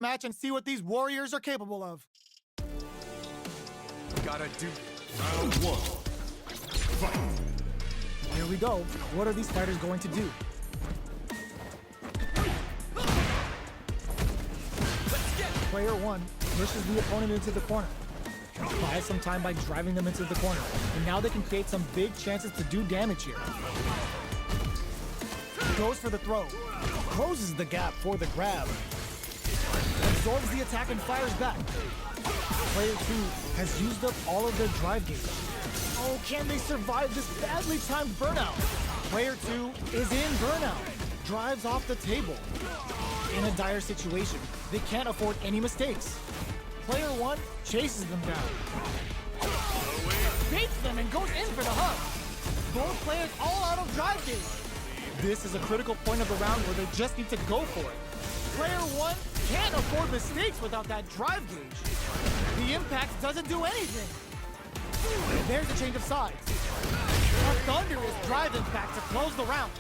match and see what these warriors are capable of. Gotta do round one. Fight. Here we go. What are these fighters going to do? Player one pushes the opponent into the corner. Buys some time by driving them into the corner. And now they can create some big chances to do damage here. Goes for the throw. Closes the gap for the grab. Absorbs the attack and fires back. Player two has used up all of their drive gauge. Oh, can they survive this badly timed burnout? Player two is in burnout. Drives off the table. In a dire situation, they can't afford any mistakes. Player one chases them down. Baits them and goes in for the hug. Both players all out of drive gauge. This is a critical point of the round where they just need to go for it. Player one can't afford mistakes without that drive gauge. The impact doesn't do anything. There's a change of sides. A thunderous drive impact to close the round.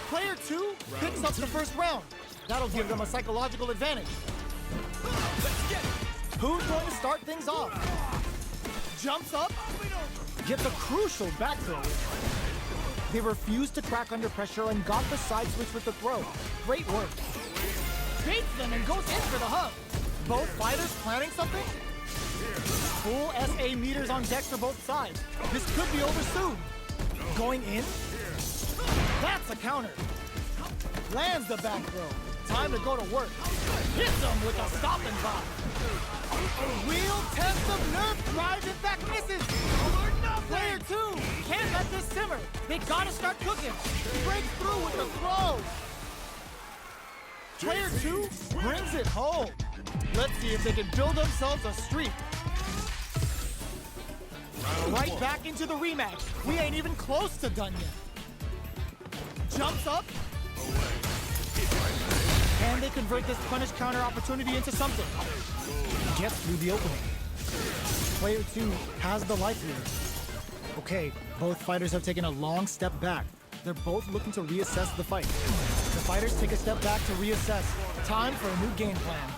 Player two picks up the first round. That'll give them a psychological advantage. Who's going to start things off? Jumps up, gets a crucial back throw. They refused to crack under pressure and got the side switch with the throw. Great work. Baits them and goes in for the hug. Both fighters planning something? Full SA meters on decks for both sides. This could be over soon. Going in? That's a counter. Lands the back throw. Time to go to work. Hits him with a stop and pop. A real test of nerve drive impact misses. Player two can't let this simmer. They gotta start cooking. Break through with the throw. Player two brings it home. Let's see if they can build themselves a streak. Right back into the rematch. We ain't even close to done yet. Jumps up. Can they convert this punish counter opportunity into something? Gets through the opening. Player two has the life lead. Okay, both fighters have taken a long step back. They're both looking to reassess the fight. The fighters take a step back to reassess. Time for a new game plan.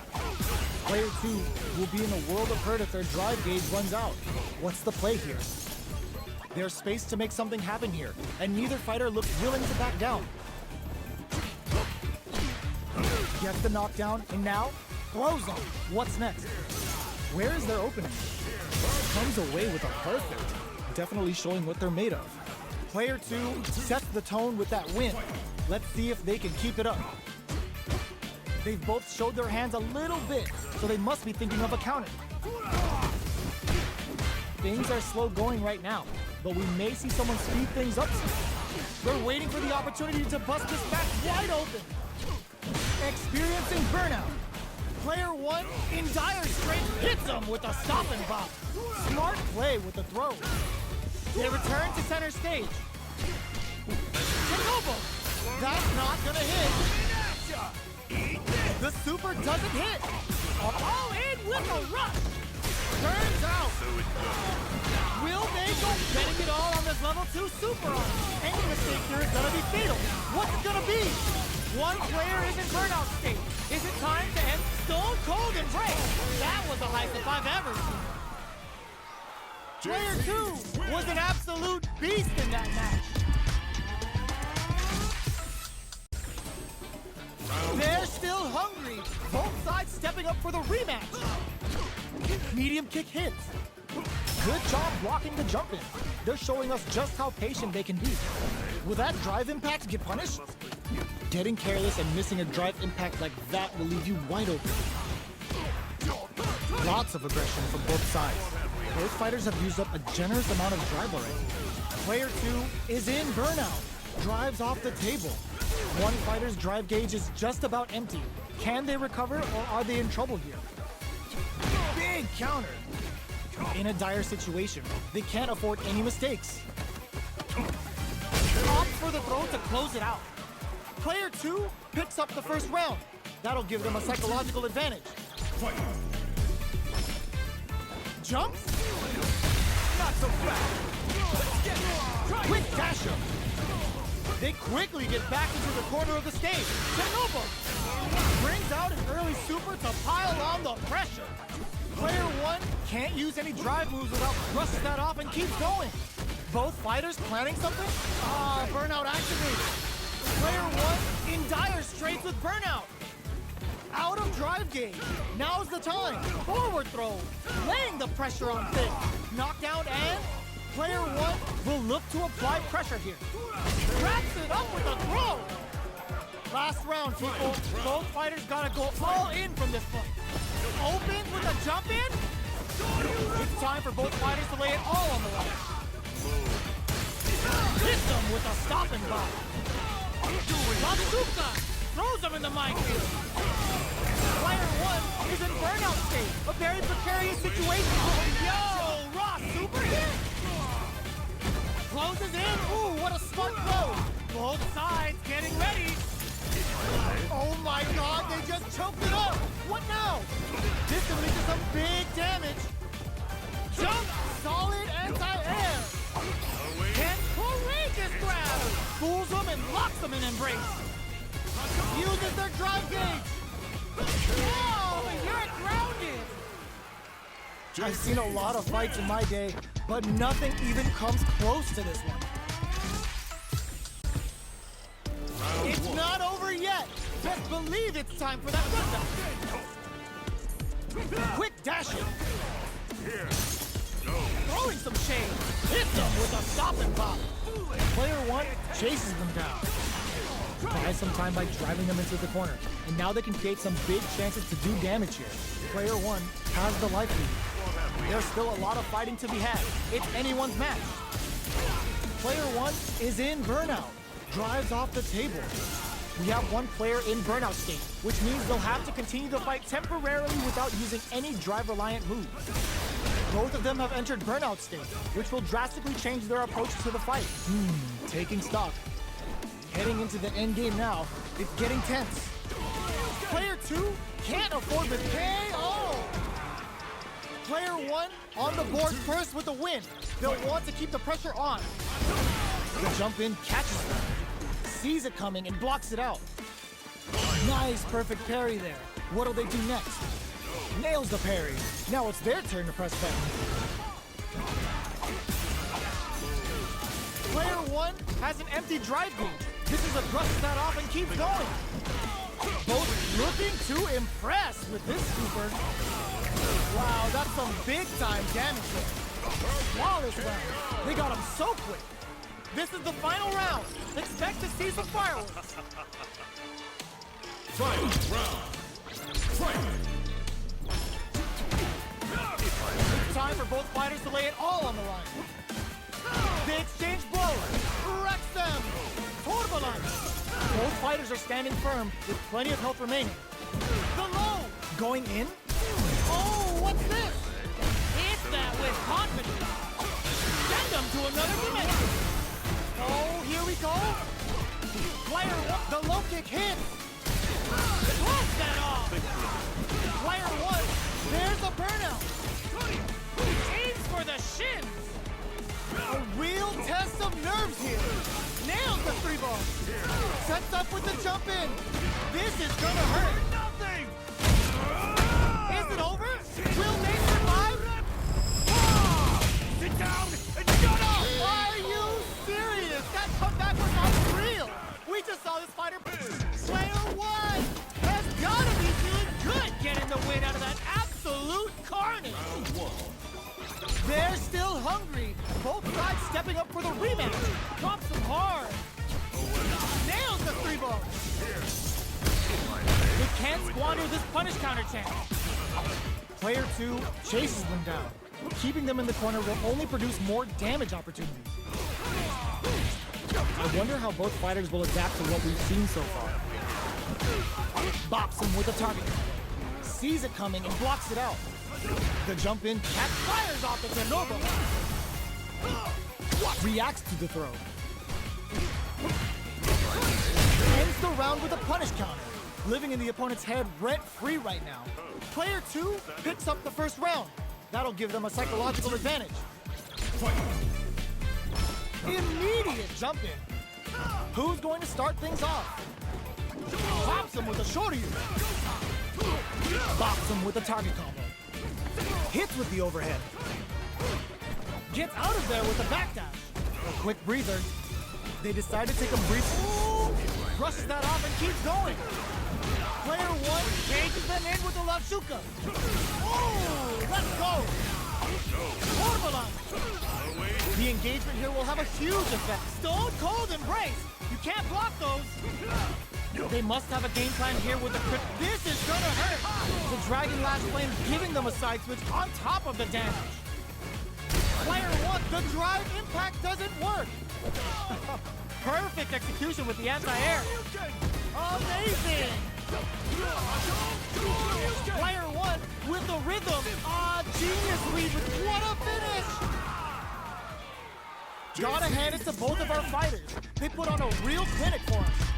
Player two will be in a world of hurt if their drive gauge runs out. What's the play here? There's space to make something happen here, and neither fighter looks willing to back down. Gets the knockdown, and now throws them. What's next? Where is their opening? Comes away with a perfect. Definitely showing what they're made of. Player two sets the tone with that win. Let's see if they can keep it up. They've both showed their hands a little bit, so they must be thinking of a counter. Things are slow going right now, but we may see someone speed things up soon. They're waiting for the opportunity to bust this match wide open. Experiencing burnout. Player one, in dire straits, hits him with a stop and pop. Smart play with the throw. They return to center stage. Kenobo! That's not gonna hit. The super doesn't hit. All in with a rush. Turns out. Will they go getting it all on this level 2 super on? Any mistake here is gonna be fatal. What's it gonna be? One player is in burnout state. Is it time to end Stone Cold and break? That was the highest if I've ever seen. Player two was an absolute beast in that match. They're still hungry. Both sides stepping up for the rematch. Medium kick hits. Good job blocking the jump in. They're showing us just how patient they can be. Will that drive impact get punished? Getting careless and missing a drive impact like that will leave you wide open. Lots of aggression from both sides. Both fighters have used up a generous amount of drive already. Player two is in burnout. Drives off the table. One fighter's drive gauge is just about empty. Can they recover or are they in trouble here? Big counter. In a dire situation, they can't afford any mistakes. Opts for the throw to close it out. Player two picks up the first round. That'll give them a psychological advantage. Jumps? Not so fast. Quick dasher. They quickly get back into the corner of the stage. Shinobu brings out an early super to pile on the pressure. Player 1 can't use any drive moves without brushes that off and keeps going. Both fighters planning something? Burnout activated. Player 1 in dire straits with burnout. Out of drive gauge. Now's the time. Forward throw. Laying the pressure on Thick. Knockdown and player 1 will look to apply pressure here. Wraps it up with a throw. Last round, people. Both fighters gotta go all in from this point. Opens with a jump in. It's time for both fighters to lay it all on the line. Hits them with a stop and block. Matsuka throws him in the minefield. Player 1 is in burnout state. A very precarious situation. Yo, raw super hit. Closes in. Ooh, what a smart throw. Both sides getting ready. Oh my god, they just choked it up. What now? This can lead to some big damage. Jump, solid anti-air. And courageous grab. Fools them and locks them in embrace. Uses their drive gauge. Whoa, you're grounded. I've seen a lot of fights in my day, but nothing even comes close to this one. It's not over yet. Just believe it's time for that rundown. Quick dashing. Throwing some shade. Hits them with a stop and pop. Player 1 chases them down. Buys some time by driving them into the corner. And now they can create some big chances to do damage here. Player 1 has the life lead. There's still a lot of fighting to be had. It's anyone's match. Player 1 is in burnout. Drives off the table. We have one player in burnout state, which means they'll have to continue the fight temporarily without using any drive-reliant moves. Both of them have entered burnout state, which will drastically change their approach to the fight. Taking stock. Heading into the end game now, it's getting tense. Player 2 can't afford the KO! Player 1 on the board first with a win. They'll want to keep the pressure on. The jump in catches them. Sees it coming and blocks it out. Nice, perfect parry there. What'll they do next? Nails the parry. Now it's their turn to press button. Player 1 has an empty drive gauge. This is a brushes that off and keeps going. Both looking to impress with this super. Wow, that's some big time damage there. Flawless round. They got him so quick. This is the final round. Expect to see some fireworks. Final round. Fight! It's time for both fighters to lay it all on the line. They exchange blows. Wrecks them. Turbulence. Both fighters are standing firm with plenty of health remaining. The low. Going in. Oh, what's this? Hits that with confidence. Send them to another dimension. Oh, here we go. Player 1, the low kick hits. Toss that off. Player 1, there's a burnout. Aims for the shins. A real test of nerves here. Nails the 3-ball. Sets up with the jump in. This is gonna hurt. Nothing! Is it over? Will they survive? Sit down and shut up! Are you serious? That comeback was unreal. We just saw this fighter. Player 1 has gotta be feeling good getting the win out of that absolute carnage. Round 1. They're still hungry. Both sides stepping up for the rematch. Drops them hard. Nails the 3-ball. They can't squander this punish counter chance. Player 2 chases them down. Keeping them in the corner will only produce more damage opportunities. I wonder how both fighters will adapt to what we've seen so far. Bops him with a target. Sees it coming and blocks it out. The jump in catch fires off the Tenobo. Reacts to the throw. Ends the round with a punish counter. Living in the opponent's head rent-free right now. Player 2 picks up the first round. That'll give them a psychological advantage. Immediate jump in. Who's going to start things off? Pops him with a shorty. Bops him with a target combo. Hits with the overhead. Gets out of there with a backdash. A quick breather. They decide to take a brief. Brushes that off and keeps going. Player one cages them in with the Lashuka. Oh, let's go. Orbalan. The engagement here will have a huge effect. Stone Cold Embrace. You can't block those. They must have a game plan here with the crit. This is gonna hurt. The Dragon Lash Flame giving them a side switch on top of the damage. Player one, the drive impact doesn't work. Perfect execution with the anti-air. Amazing. Player one with the rhythm. Genius read with what a finish. Gotta hand it to both of our fighters. They put on a real clinic for us.